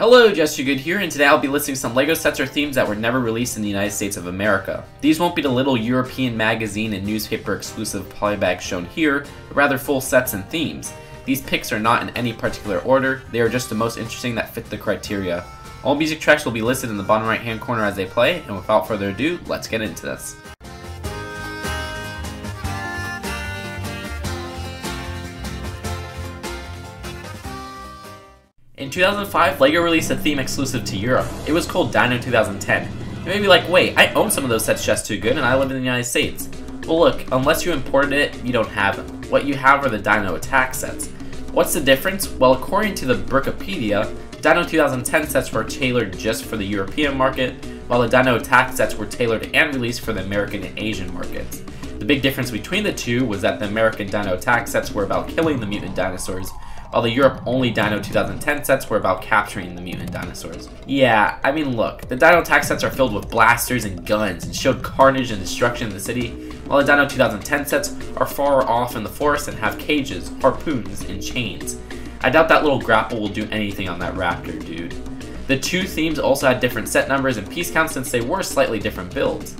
Hello, Just You Good here, and today I'll be listing some LEGO sets or themes that were never released in the United States of America. These won't be the little European magazine and newspaper exclusive polybags shown here, but rather full sets and themes. These picks are not in any particular order, they are just the most interesting that fit the criteria. All music tracks will be listed in the bottom right hand corner as they play, and without further ado, let's get into this. In 2005, LEGO released a theme exclusive to Europe. It was called Dino 2010. You may be like, wait, I own some of those sets just too good and I live in the United States. Well look, unless you imported it, you don't have them. What you have are the Dino Attack sets. What's the difference? Well, according to the Bricopedia, Dino 2010 sets were tailored just for the European market, while the Dino Attack sets were tailored and released for the American and Asian markets. The big difference between the two was that the American Dino Attack sets were about killing the mutant dinosaurs, while the Europe-only Dino 2010 sets were about capturing the mutant dinosaurs. Yeah, I mean look, the Dino Attack sets are filled with blasters and guns and showed carnage and destruction in the city, while the Dino 2010 sets are far off in the forest and have cages, harpoons, and chains. I doubt that little grapple will do anything on that raptor, dude. The two themes also had different set numbers and piece counts since they were slightly different builds.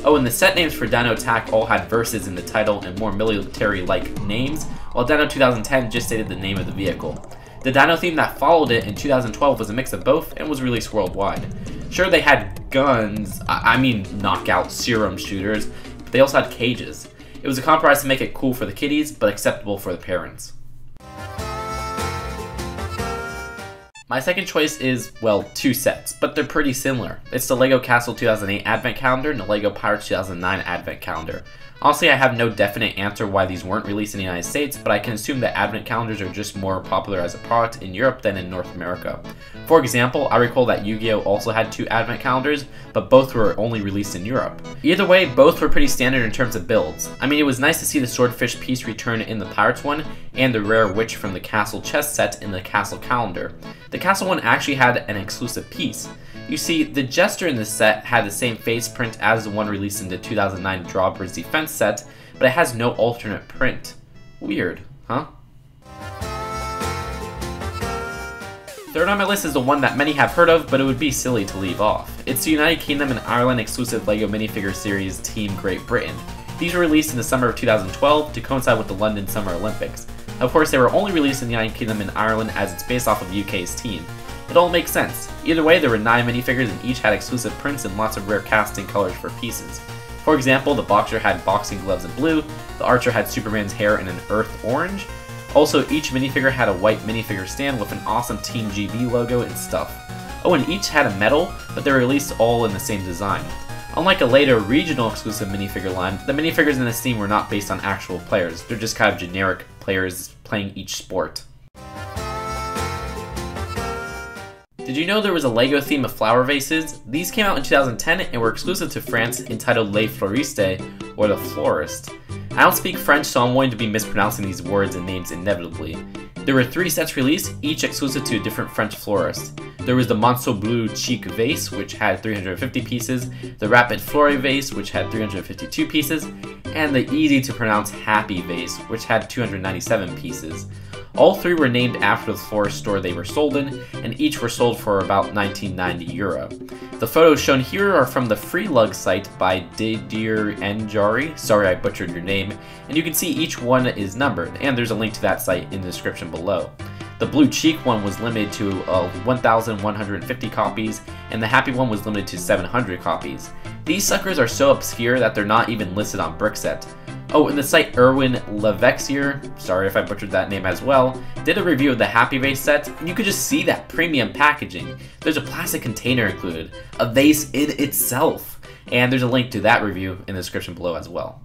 Oh, and the set names for Dino Attack all had verses in the title and more military-like names, while Dino 2010 just stated the name of the vehicle. The Dino theme that followed it in 2012 was a mix of both and was released worldwide. Sure, they had guns, I mean knockout serum shooters, but they also had cages. It was a compromise to make it cool for the kiddies, but acceptable for the parents. My second choice is, well, two sets, but they're pretty similar. It's the LEGO Castle 2008 Advent Calendar and the LEGO Pirates 2009 Advent Calendar. Honestly, I have no definite answer why these weren't released in the United States, but I can assume that Advent Calendars are just more popular as a product in Europe than in North America. For example, I recall that Yu-Gi-Oh! Also had two Advent Calendars, but both were only released in Europe. Either way, both were pretty standard in terms of builds. I mean, it was nice to see the Swordfish piece return in the Pirates one, and the rare Witch from the Castle chess set in the Castle Calendar. The Castle one actually had an exclusive piece. You see, the Jester in this set had the same face print as the one released in the 2009 Drawbridge Defense set, but it has no alternate print. Weird, huh? Third on my list is the one that many have heard of, but it would be silly to leave off. It's the United Kingdom and Ireland exclusive LEGO Minifigure series Team Great Britain. These were released in the summer of 2012 to coincide with the London Summer Olympics. Of course, they were only released in the United Kingdom and Ireland as it's based off of UK's team. It all makes sense. Either way, there were 9 minifigures and each had exclusive prints and lots of rare casting colors for pieces. For example, the boxer had boxing gloves in blue, the archer had Superman's hair in an earth orange. Also, each minifigure had a white minifigure stand with an awesome Team GB logo and stuff. Oh, and each had a medal, but they were released all in the same design. Unlike a later regional exclusive minifigure line, the minifigures in this theme were not based on actual players, they're just kind of generic players playing each sport. Did you know there was a LEGO theme of flower vases? These came out in 2010 and were exclusive to France, entitled Les Fleuriste, or the Fleuriste. I don't speak French, so I'm going to be mispronouncing these words and names inevitably. There were 3 sets released, each exclusive to a different French florist. There was the Monceau Bleu Chic vase, which had 350 pieces, the Rapid Flore vase, which had 352 pieces, and the easy to pronounce Happy vase, which had 297 pieces. All 3 were named after the florist store they were sold in, and each were sold for about €19.90. The photos shown here are from the Freelug site by Didier Njari, sorry I butchered your name, and you can see each one is numbered, and there's a link to that site in the description below. The Blue Cheek one was limited to 1,150 copies, and the Happy one was limited to 700 copies. These suckers are so obscure that they're not even listed on Brickset. Oh, and the site Erwin Levexier, sorry if I butchered that name as well, did a review of the Happy Vase set, and you could just see that premium packaging. There's a plastic container included, a vase in itself, and there's a link to that review in the description below as well.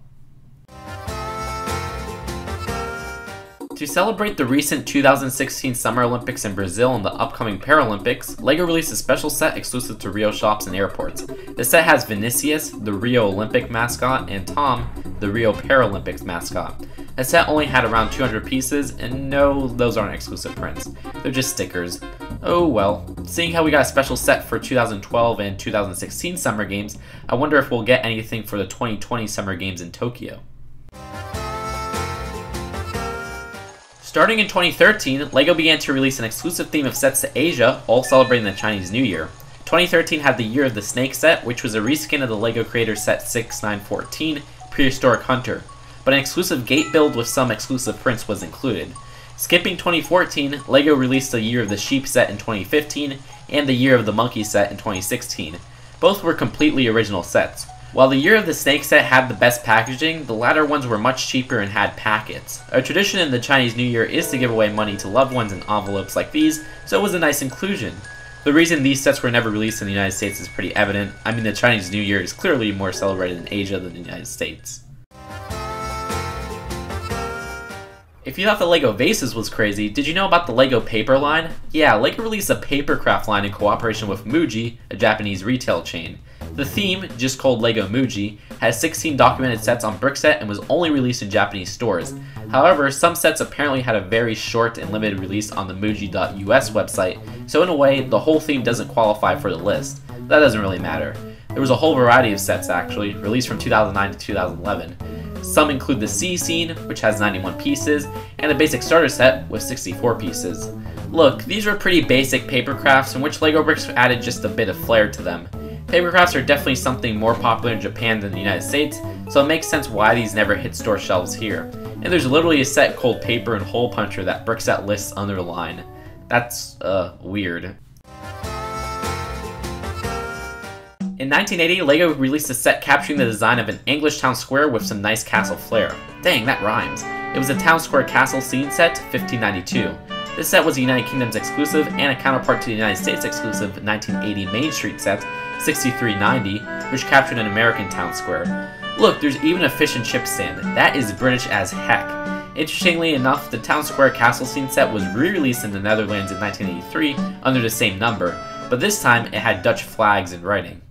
To celebrate the recent 2016 Summer Olympics in Brazil and the upcoming Paralympics, LEGO released a special set exclusive to Rio shops and airports. The set has Vinicius, the Rio Olympic mascot, and Tom, the Rio Paralympics mascot. The set only had around 200 pieces, and no, those aren't exclusive prints. They're just stickers. Oh well. Seeing how we got a special set for 2012 and 2016 Summer Games, I wonder if we'll get anything for the 2020 Summer Games in Tokyo. Starting in 2013, LEGO began to release an exclusive theme of sets to Asia, all celebrating the Chinese New Year. 2013 had the Year of the Snake set, which was a reskin of the LEGO Creator Set 6914, Prehistoric Hunter, but an exclusive gate build with some exclusive prints was included. Skipping 2014, LEGO released the Year of the Sheep set in 2015, and the Year of the Monkey set in 2016. Both were completely original sets. While the Year of the Snake set had the best packaging, the latter ones were much cheaper and had packets. A tradition in the Chinese New Year is to give away money to loved ones in envelopes like these, so it was a nice inclusion. The reason these sets were never released in the United States is pretty evident. I mean, the Chinese New Year is clearly more celebrated in Asia than the United States. If you thought the LEGO Vases was crazy, did you know about the LEGO paper line? Yeah, LEGO released a papercraft line in cooperation with Muji, a Japanese retail chain. The theme, just called LEGO Mooji, has 16 documented sets on Brickset and was only released in Japanese stores. However, some sets apparently had a very short and limited release on the Muji.us website, so in a way, the whole theme doesn't qualify for the list. That doesn't really matter. There was a whole variety of sets actually, released from 2009 to 2011. Some include the Sea Scene, which has 91 pieces, and a basic starter set with 64 pieces. Look, these were pretty basic paper crafts in which LEGO bricks added just a bit of flair to them. Paper crafts are definitely something more popular in Japan than the United States, so it makes sense why these never hit store shelves here. And there's literally a set called Paper and Hole Puncher that Brickset lists under the line. That's, weird. In 1980, LEGO released a set capturing the design of an English town square with some nice castle flair. Dang, that rhymes. It was a town square castle scene set, 1592. This set was a United Kingdom's exclusive and a counterpart to the United States exclusive 1980 Main Street set, 6390, which captured an American town square. Look, there's even a fish and chip stand. That is British as heck. Interestingly enough, the town square castle scene set was re-released in the Netherlands in 1983 under the same number, but this time it had Dutch flags in writing.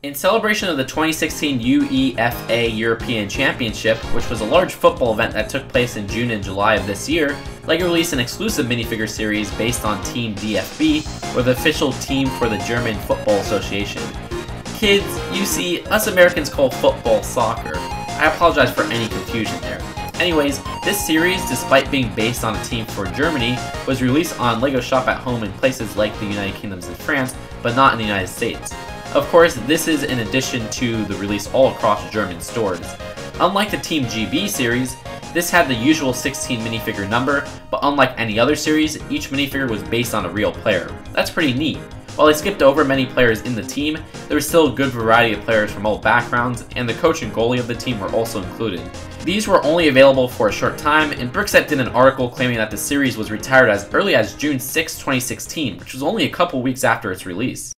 In celebration of the 2016 UEFA European Championship, which was a large football event that took place in June and July of this year, LEGO released an exclusive minifigure series based on Team DFB, or the official team for the German Football Association. Kids, you see, us Americans call football soccer. I apologize for any confusion there. Anyways, this series, despite being based on a team for Germany, was released on LEGO Shop at Home in places like the United Kingdom and France, but not in the United States. Of course, this is in addition to the release all across German stores. Unlike the Team GB series, this had the usual 16 minifigure number, but unlike any other series, each minifigure was based on a real player. That's pretty neat. While they skipped over many players in the team, there was still a good variety of players from all backgrounds, and the coach and goalie of the team were also included. These were only available for a short time, and Brickset did an article claiming that the series was retired as early as June 6, 2016, which was only a couple weeks after its release.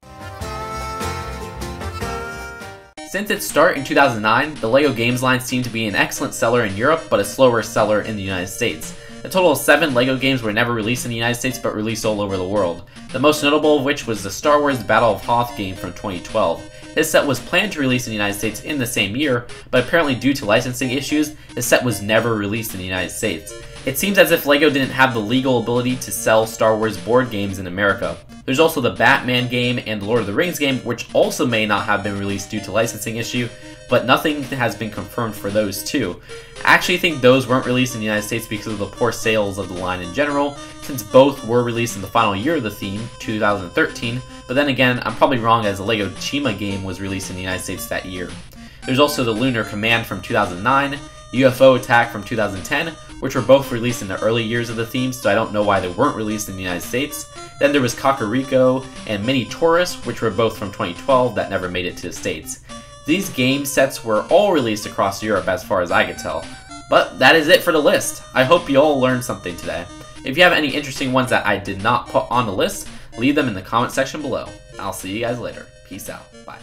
Since its start in 2009, the LEGO Games line seemed to be an excellent seller in Europe, but a slower seller in the United States. A total of 7 LEGO games were never released in the United States, but released all over the world. The most notable of which was the Star Wars Battle of Hoth game from 2012. This set was planned to release in the United States in the same year, but apparently due to licensing issues, the set was never released in the United States. It seems as if LEGO didn't have the legal ability to sell Star Wars board games in America. There's also the Batman game and the Lord of the Rings game, which also may not have been released due to licensing issue, but nothing has been confirmed for those too. I actually think those weren't released in the United States because of the poor sales of the line in general, since both were released in the final year of the theme, 2013, but then again, I'm probably wrong as the LEGO Chima game was released in the United States that year. There's also the Lunar Command from 2009, UFO Attack from 2010, which were both released in the early years of the theme, so I don't know why they weren't released in the United States. Then there was Kakariko and Mini Taurus, which were both from 2012 that never made it to the States. These game sets were all released across Europe as far as I could tell. But that is it for the list. I hope you all learned something today. If you have any interesting ones that I did not put on the list, leave them in the comment section below. I'll see you guys later. Peace out. Bye.